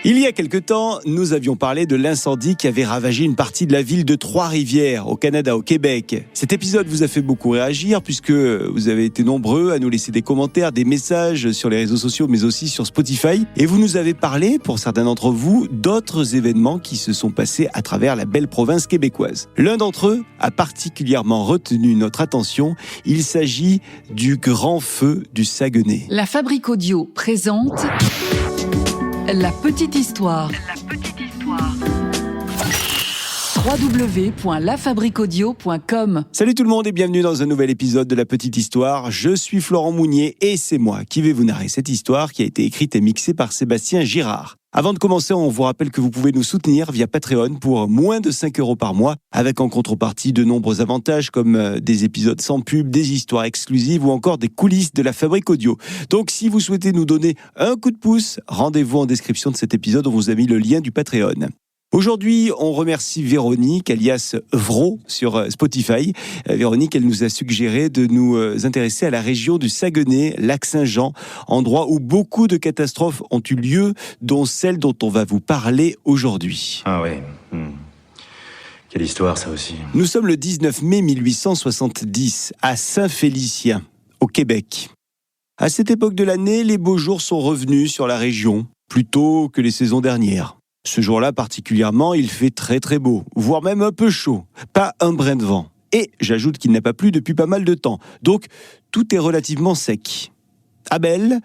Il y a quelque temps, nous avions parlé de l'incendie qui avait ravagé une partie de la ville de Trois-Rivières, au Canada, au Québec. Cet épisode vous a fait beaucoup réagir puisque vous avez été nombreux à nous laisser des commentaires, des messages sur les réseaux sociaux, mais aussi sur Spotify. Et vous nous avez parlé, pour certains d'entre vous, d'autres événements qui se sont passés à travers la belle province québécoise. L'un d'entre eux a particulièrement retenu notre attention. Il s'agit du grand feu du Saguenay. La Fabrique Audio présente La Petite Histoire. www.lafabriqueaudio.com. Salut tout le monde et bienvenue dans un nouvel épisode de La Petite Histoire. Je suis Florent Mounier et c'est moi qui vais vous narrer cette histoire qui a été écrite et mixée par Sébastien Girard. Avant de commencer, on vous rappelle que vous pouvez nous soutenir via Patreon pour moins de 5 € par mois, avec en contrepartie de nombreux avantages comme des épisodes sans pub, des histoires exclusives ou encore des coulisses de la Fabrique Audio. Donc si vous souhaitez nous donner un coup de pouce, rendez-vous en description de cet épisode, on vous a mis le lien du Patreon. Aujourd'hui, on remercie Véronique, alias Vro, sur Spotify. Véronique, elle nous a suggéré de nous intéresser à la région du Saguenay, Lac-Saint-Jean, endroit où beaucoup de catastrophes ont eu lieu, dont celle dont on va vous parler aujourd'hui. Ah ouais. Quelle histoire, ça aussi. Nous sommes le 19 mai 1870, à Saint-Félicien, au Québec. À cette époque de l'année, les beaux jours sont revenus sur la région, plus tôt que les saisons dernières. Ce jour-là particulièrement, il fait très très beau, voire même un peu chaud, pas un brin de vent. Et j'ajoute qu'il n'a pas plu depuis pas mal de temps, donc tout est relativement sec. Abel,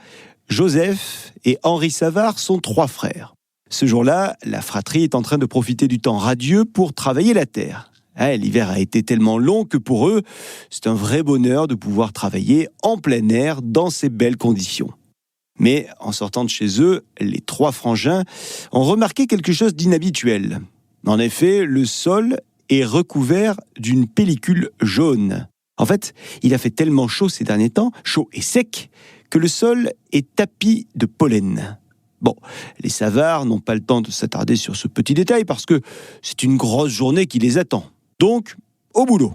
Joseph et Henri Savard sont 3 frères. Ce jour-là, la fratrie est en train de profiter du temps radieux pour travailler la terre. L'hiver a été tellement long que pour eux, c'est un vrai bonheur de pouvoir travailler en plein air dans ces belles conditions. Mais en sortant de chez eux, les 3 frangins ont remarqué quelque chose d'inhabituel. En effet, le sol est recouvert d'une pellicule jaune. En fait, il a fait tellement chaud ces derniers temps, chaud et sec, que le sol est tapi de pollen. Bon, les Savards n'ont pas le temps de s'attarder sur ce petit détail parce que c'est une grosse journée qui les attend. Donc, au boulot.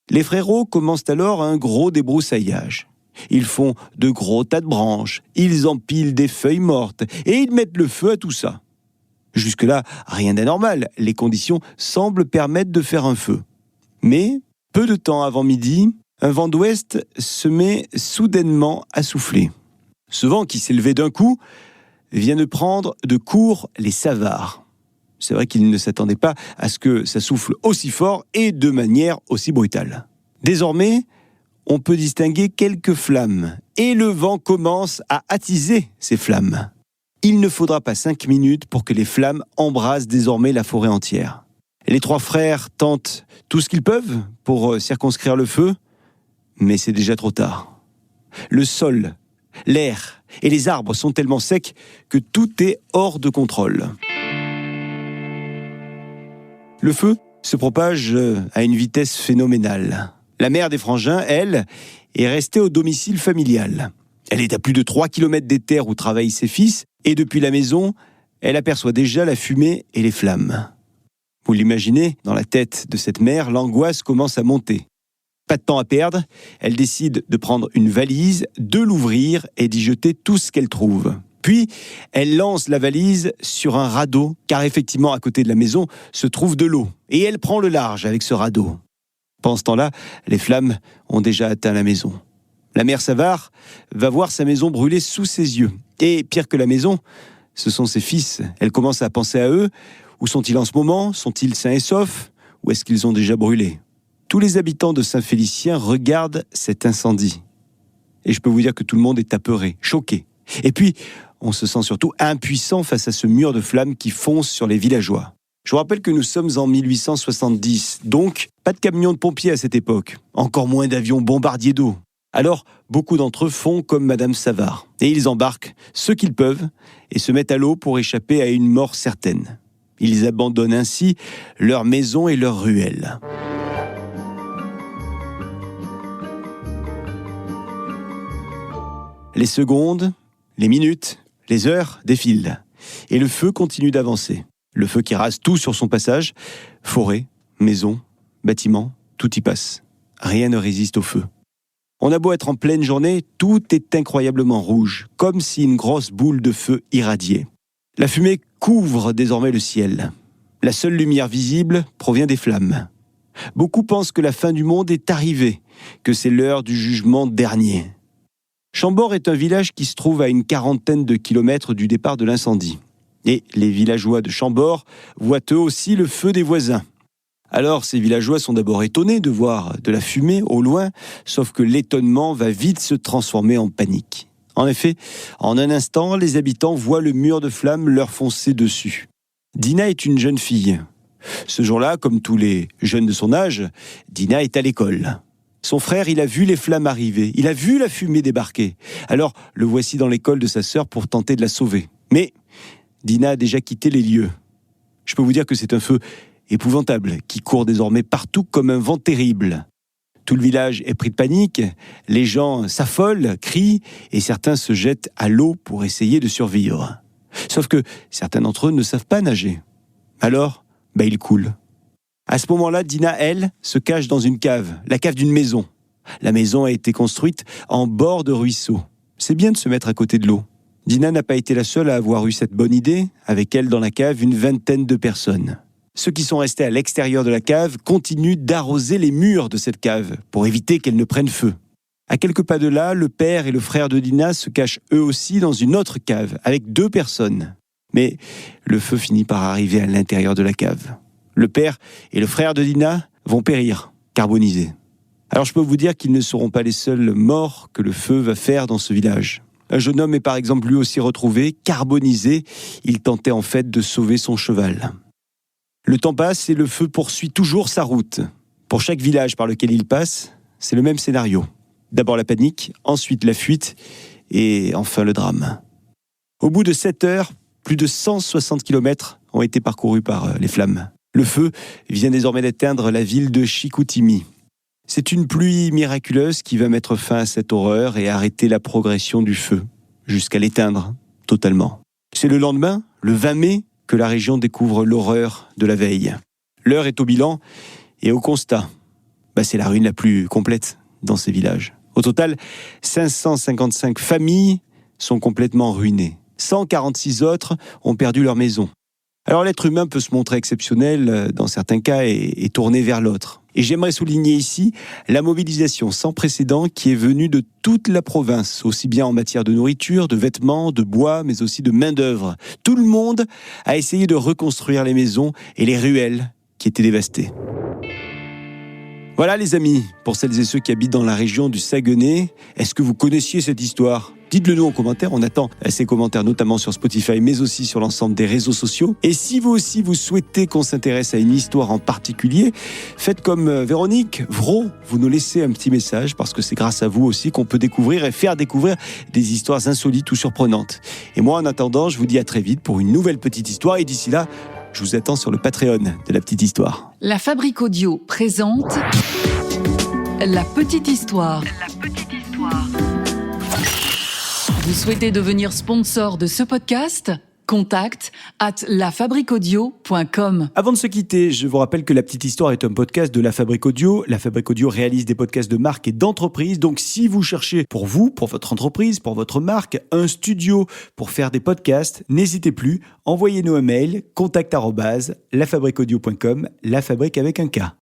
Les frérots commencent alors un gros débroussaillage. Ils font de gros tas de branches, ils empilent des feuilles mortes et ils mettent le feu à tout ça. Jusque-là, rien d'anormal, les conditions semblent permettre de faire un feu. Mais, peu de temps avant midi, un vent d'ouest se met soudainement à souffler. Ce vent qui s'est levé d'un coup vient de prendre de court les Savards. C'est vrai qu'ils ne s'attendaient pas à ce que ça souffle aussi fort et de manière aussi brutale. Désormais, on peut distinguer quelques flammes, et le vent commence à attiser ces flammes. Il ne faudra pas 5 minutes pour que les flammes embrasent désormais la forêt entière. Les 3 frères tentent tout ce qu'ils peuvent pour circonscrire le feu, mais c'est déjà trop tard. Le sol, l'air et les arbres sont tellement secs que tout est hors de contrôle. Le feu se propage à une vitesse phénoménale. La mère des frangins, elle, est restée au domicile familial. Elle est à plus de 3 km des terres où travaillent ses fils, et depuis la maison, elle aperçoit déjà la fumée et les flammes. Vous l'imaginez, dans la tête de cette mère, l'angoisse commence à monter. Pas de temps à perdre, elle décide de prendre une valise, de l'ouvrir et d'y jeter tout ce qu'elle trouve. Puis, elle lance la valise sur un radeau, car effectivement, à côté de la maison, se trouve de l'eau. Et elle prend le large avec ce radeau. Pendant ce temps-là, les flammes ont déjà atteint la maison. La mère Savard va voir sa maison brûler sous ses yeux. Et pire que la maison, ce sont ses fils. Elle commence à penser à eux. Où sont-ils en ce moment ? Sont-ils sains et saufs ? Ou est-ce qu'ils ont déjà brûlé ? Tous les habitants de Saint-Félicien regardent cet incendie. Et je peux vous dire que tout le monde est apeuré, choqué. Et puis, on se sent surtout impuissant face à ce mur de flammes qui fonce sur les villageois. Je vous rappelle que nous sommes en 1870, donc pas de camions de pompiers à cette époque, encore moins d'avions bombardiers d'eau. Alors, beaucoup d'entre eux font comme Madame Savard, et ils embarquent ce qu'ils peuvent et se mettent à l'eau pour échapper à une mort certaine. Ils abandonnent ainsi leur maison et leurs ruelles. Les secondes, les minutes, les heures défilent, et le feu continue d'avancer. Le feu qui rase tout sur son passage, forêt, maison, bâtiments, tout y passe. Rien ne résiste au feu. On a beau être en pleine journée, tout est incroyablement rouge, comme si une grosse boule de feu irradiait. La fumée couvre désormais le ciel. La seule lumière visible provient des flammes. Beaucoup pensent que la fin du monde est arrivée, que c'est l'heure du jugement dernier. Chambord est un village qui se trouve à une 40aine de kilomètres du départ de l'incendie. Et les villageois de Chambord voient eux aussi le feu des voisins. Alors ces villageois sont d'abord étonnés de voir de la fumée au loin, sauf que l'étonnement va vite se transformer en panique. En effet, en un instant, les habitants voient le mur de flammes leur foncer dessus. Dina est une jeune fille. Ce jour-là, comme tous les jeunes de son âge, Dina est à l'école. Son frère, il a vu les flammes arriver, il a vu la fumée débarquer. Alors, le voici dans l'école de sa sœur pour tenter de la sauver. Mais Dina a déjà quitté les lieux. Je peux vous dire que c'est un feu épouvantable qui court désormais partout comme un vent terrible. Tout le village est pris de panique, les gens s'affolent, crient et certains se jettent à l'eau pour essayer de survivre. Sauf que certains d'entre eux ne savent pas nager. Alors, ils coulent. À ce moment-là, Dina, elle, se cache dans une cave, la cave d'une maison. La maison a été construite en bord de ruisseau. C'est bien de se mettre à côté de l'eau. Dina n'a pas été la seule à avoir eu cette bonne idée. Avec elle dans la cave, une 20aine de personnes. Ceux qui sont restés à l'extérieur de la cave continuent d'arroser les murs de cette cave pour éviter qu'elle ne prenne feu. À quelques pas de là, le père et le frère de Dina se cachent eux aussi dans une autre cave avec 2 personnes. Mais le feu finit par arriver à l'intérieur de la cave. Le père et le frère de Dina vont périr, carbonisés. Alors je peux vous dire qu'ils ne seront pas les seuls morts que le feu va faire dans ce village. Un jeune homme est par exemple lui aussi retrouvé, carbonisé. Il tentait en fait de sauver son cheval. Le temps passe et le feu poursuit toujours sa route. Pour chaque village par lequel il passe, c'est le même scénario. D'abord la panique, ensuite la fuite et enfin le drame. Au bout de 7 heures, plus de 160 km ont été parcourus par les flammes. Le feu vient désormais d'atteindre la ville de Chicoutimi. C'est une pluie miraculeuse qui va mettre fin à cette horreur et arrêter la progression du feu, jusqu'à l'éteindre totalement. C'est le lendemain, le 20 mai, que la région découvre l'horreur de la veille. L'heure est au bilan et au constat. C'est la ruine la plus complète dans ces villages. Au total, 555 familles sont complètement ruinées. 146 autres ont perdu leur maison. Alors l'être humain peut se montrer exceptionnel dans certains cas et tourner vers l'autre. Et j'aimerais souligner ici la mobilisation sans précédent qui est venue de toute la province, aussi bien en matière de nourriture, de vêtements, de bois, mais aussi de main-d'œuvre. Tout le monde a essayé de reconstruire les maisons et les ruelles qui étaient dévastées. Voilà les amis, pour celles et ceux qui habitent dans la région du Saguenay, est-ce que vous connaissiez cette histoire ? Dites-le nous en commentaire, on attend ces commentaires notamment sur Spotify mais aussi sur l'ensemble des réseaux sociaux. Et si vous aussi vous souhaitez qu'on s'intéresse à une histoire en particulier, faites comme Véronique Vraud, vous nous laissez un petit message parce que c'est grâce à vous aussi qu'on peut découvrir et faire découvrir des histoires insolites ou surprenantes. Et moi en attendant, je vous dis à très vite pour une nouvelle petite histoire et d'ici là, je vous attends sur le Patreon de la petite histoire. La Fabrique Audio présente La petite histoire. Vous souhaitez devenir sponsor de ce podcast ? Contact @lafabriqueaudio.com. Avant de se quitter, je vous rappelle que La Petite Histoire est un podcast de La Fabrique Audio. La Fabrique Audio réalise des podcasts de marque et d'entreprise. Donc, si vous cherchez pour vous, pour votre entreprise, pour votre marque, un studio pour faire des podcasts, n'hésitez plus. Envoyez-nous un mail, contact@lafabriqueaudio.com, la fabrique avec un K.